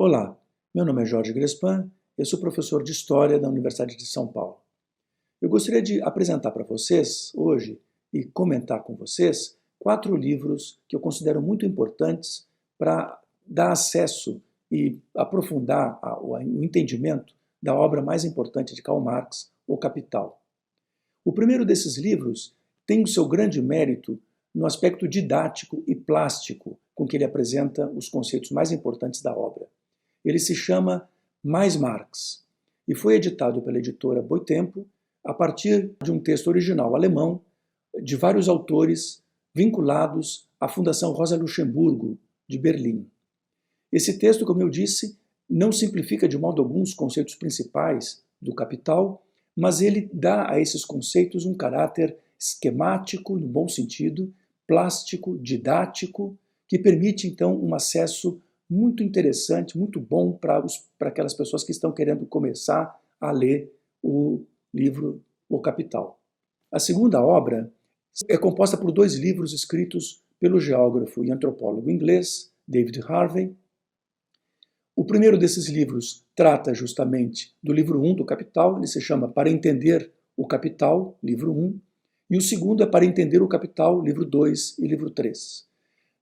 Olá, meu nome é Jorge Grespan, eu sou professor de História da Universidade de São Paulo. Eu gostaria de apresentar para vocês hoje e comentar com vocês 4 livros que eu considero muito importantes para dar acesso e aprofundar o entendimento da obra mais importante de Karl Marx, O Capital. O primeiro desses livros tem o seu grande mérito no aspecto didático e plástico com que ele apresenta os conceitos mais importantes da obra. Ele se chama Mais Marx e foi editado pela editora Boitempo a partir de um texto original alemão de vários autores vinculados à Fundação Rosa Luxemburgo de Berlim. Esse texto, como eu disse, não simplifica de modo algum os conceitos principais do Capital, mas ele dá a esses conceitos um caráter esquemático, no bom sentido, plástico, didático, que permite então um acesso muito interessante, muito bom para aquelas pessoas que estão querendo começar a ler o livro O Capital. A segunda obra é composta por 2 livros escritos pelo geógrafo e antropólogo inglês David Harvey. O primeiro desses livros trata justamente do livro 1 do Capital, ele se chama Para Entender o Capital, livro 1, e o segundo é Para Entender o Capital, livro 2 e livro 3.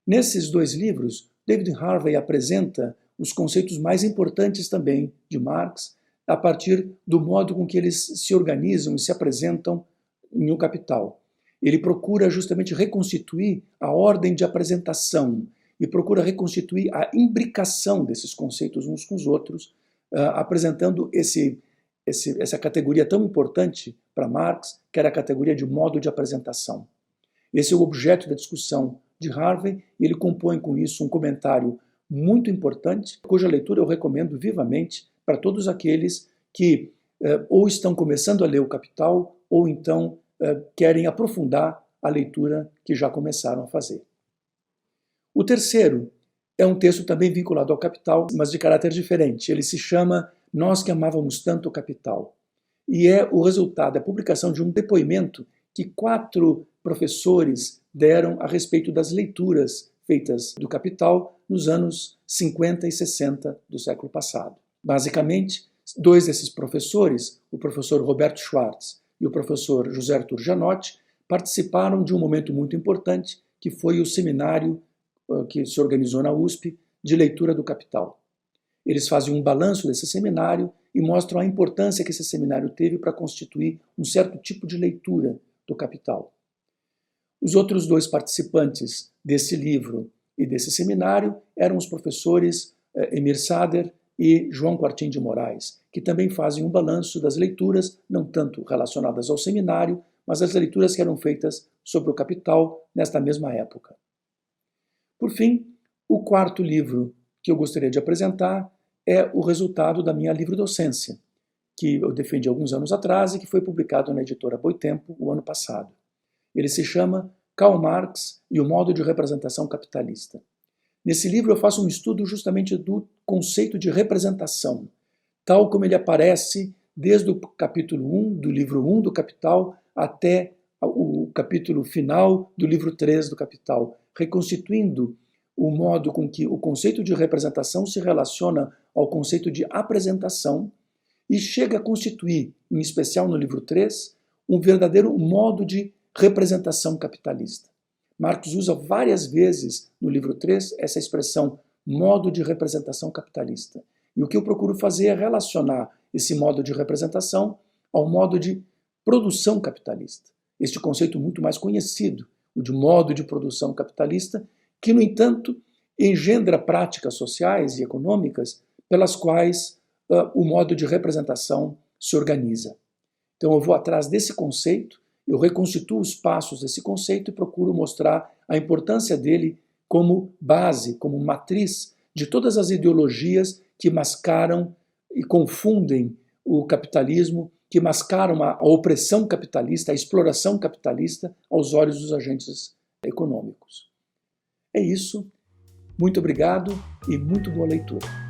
Nesses 2 livros, David Harvey apresenta os conceitos mais importantes também de Marx a partir do modo com que eles se organizam e se apresentam em O Capital. Ele procura justamente reconstituir a ordem de apresentação e procura reconstituir a imbricação desses conceitos uns com os outros, apresentando essa categoria tão importante para Marx, que era a categoria de modo de apresentação. Esse é o objeto da discussão de Harvey, e ele compõe com isso um comentário muito importante, cuja leitura eu recomendo vivamente para todos aqueles que ou estão começando a ler o Capital, ou então querem aprofundar a leitura que já começaram a fazer. O terceiro é um texto também vinculado ao Capital, mas de caráter diferente. Ele se chama Nós que Amávamos Tanto o Capital, e é o resultado da publicação de um depoimento que 4 professores deram a respeito das leituras feitas do Capital nos anos 50 e 60 do século passado. Basicamente, 2 desses professores, o professor Roberto Schwartz e o professor José Arthur Janotti, participaram de um momento muito importante, que foi o seminário que se organizou na USP de leitura do Capital. Eles fazem um balanço desse seminário e mostram a importância que esse seminário teve para constituir um certo tipo de leitura do Capital. Os outros 2 participantes desse livro e desse seminário eram os professores Emir Sader e João Quartim de Moraes, que também fazem um balanço das leituras, não tanto relacionadas ao seminário, mas as leituras que eram feitas sobre o Capital nesta mesma época. Por fim, o 4º livro que eu gostaria de apresentar é o resultado da minha livrodocência, que eu defendi alguns anos atrás e que foi publicado na editora Boitempo o ano passado. Ele se chama Karl Marx e o Modo de Representação Capitalista. Nesse livro eu faço um estudo justamente do conceito de representação, tal como ele aparece desde o capítulo 1 do livro 1 do Capital até o capítulo final do livro 3 do Capital, reconstituindo o modo com que o conceito de representação se relaciona ao conceito de apresentação e chega a constituir, em especial no livro 3, um verdadeiro modo de representação capitalista. Marx usa várias vezes no livro 3 essa expressão modo de representação capitalista. E o que eu procuro fazer é relacionar esse modo de representação ao modo de produção capitalista. Este conceito muito mais conhecido, o de modo de produção capitalista, que, no entanto, engendra práticas sociais e econômicas pelas quais o modo de representação se organiza. Então eu vou atrás desse conceito, eu reconstituo os passos desse conceito e procuro mostrar a importância dele como base, como matriz de todas as ideologias que mascaram e confundem o capitalismo, que mascaram a opressão capitalista, a exploração capitalista aos olhos dos agentes econômicos. É isso. Muito obrigado e muito boa leitura.